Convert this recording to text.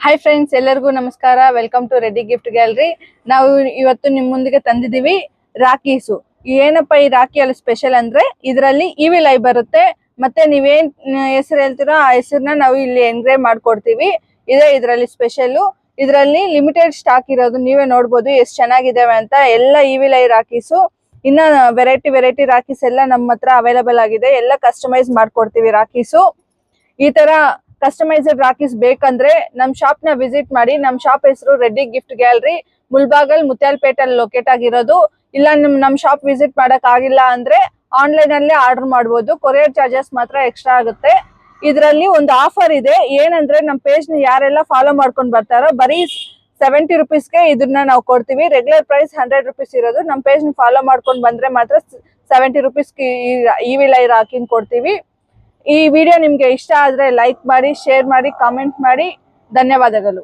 Hi friends, ಎಲ್ಲರಿಗೂ ನಮಸ್ಕಾರ. Welcome to Reddy gift gallery. ನಾವು ಇವತ್ತು ನಿಮ್ಮ ಮುಂದಿಗೆ ತಂದಿದ್ದೀವಿ ರಾಖೀಸು. ಏನಪ್ಪ ಈ ರಾಖಿಯಲ್ಲಿ ಸ್ಪೆಷಲ್ ಅಂದ್ರೆ ಇದರಲ್ಲಿ ಇವಿಲ್ ಐ ಬರುತ್ತೆ. ಮತ್ತೆ ನೀವೇನ್ ಹೆಸರು ಹೇಳ್ತೀರೋ ಆ ಹೆಸರನ್ನ ನಾವು ಇಲ್ಲಿ ಎನ್ಗ್ರೇವ್ ಮಾಡ್ಕೊಡ್ತೀವಿ. ಇದೇ ಇದರಲ್ಲಿ ಸ್ಪೆಷಲ್. ಇದರಲ್ಲಿ ಲಿಮಿಟೆಡ್ ಸ್ಟಾಕ್ ಇರೋದು ನೀವೇ ನೋಡ್ಬೋದು ಎಷ್ಟು ಚೆನ್ನಾಗಿದ್ದಾವೆ ಅಂತ. ಎಲ್ಲ ಇವಿಲ್ ಐ ರಾಖೀಸು. ಇನ್ನ ವೆರೈಟಿ ರಾಖೀಸ್ ಎಲ್ಲ ನಮ್ಮ ಹತ್ರ ಅವೈಲೇಬಲ್ ಆಗಿದೆ. ಎಲ್ಲ ಕಸ್ಟಮೈಸ್ ಮಾಡ್ಕೊಡ್ತೀವಿ ರಾಖೀಸು. ಈ ತರ ಕಸ್ಟಮೈಸ್ಡ್ ರಾಖೀಸ್ ಬೇಕಂದ್ರೆ ನಮ್ ಶಾಪ್ ನ ವಿಸಿಟ್ ಮಾಡಿ. ನಮ್ ಶಾಪ್ ಹೆಸರು ರೆಡ್ಡಿ ಗಿಫ್ಟ್ ಗ್ಯಾಲರಿ, ಮುಲ್ಬಾಗಲ್ ಮುತ್ಯಾಲ್ಪೇಟೆಲ್ ಲೊಕೇಟ್ ಆಗಿರೋದು. ಇಲ್ಲ ನಮ್ ಶಾಪ್ ವಿಸಿಟ್ ಮಾಡಕ್ ಆಗಿಲ್ಲ ಅಂದ್ರೆ ಆನ್ಲೈನ್ ಅಲ್ಲೇ ಆರ್ಡರ್ ಮಾಡಬಹುದು. ಕೊರಿಯರ್ ಚಾರ್ಜಸ್ ಮಾತ್ರ ಎಕ್ಸ್ಟ್ರಾ ಆಗುತ್ತೆ. ಇದರಲ್ಲಿ ಒಂದು ಆಫರ್ ಇದೆ. ಏನಂದ್ರೆ ನಮ್ ಪೇಜ್ ನ ಯಾರೆಲ್ಲ ಫಾಲೋ ಮಾಡ್ಕೊಂಡ್ ಬರ್ತಾರೋ ಬರೀ 70 ರುಪೀಸ್ಗೆ ಇದನ್ನ ನಾವು ಕೊಡ್ತೀವಿ. ರೆಗ್ಯುಲರ್ ಪ್ರೈಸ್ 100 ರುಪೀಸ್ ಇರೋದು. ನಮ್ ಪೇಜ್ ನ ಫಾಲೋ ಮಾಡ್ಕೊಂಡ್ ಬಂದ್ರೆ ಮಾತ್ರ 70 ರುಪೀಸ್ಗೆ ಇವಿಲ್ ಐ ರಾಖಿನ ಕೊಡ್ತೀವಿ. ಈ ವಿಡಿಯೋ ನಿಮ್ಗೆ ಇಷ್ಟ ಆದ್ರೆ ಲೈಕ್ ಮಾಡಿ, ಶೇರ್ ಮಾಡಿ, ಕಾಮೆಂಟ್ ಮಾಡಿ. ಧನ್ಯವಾದಗಳು.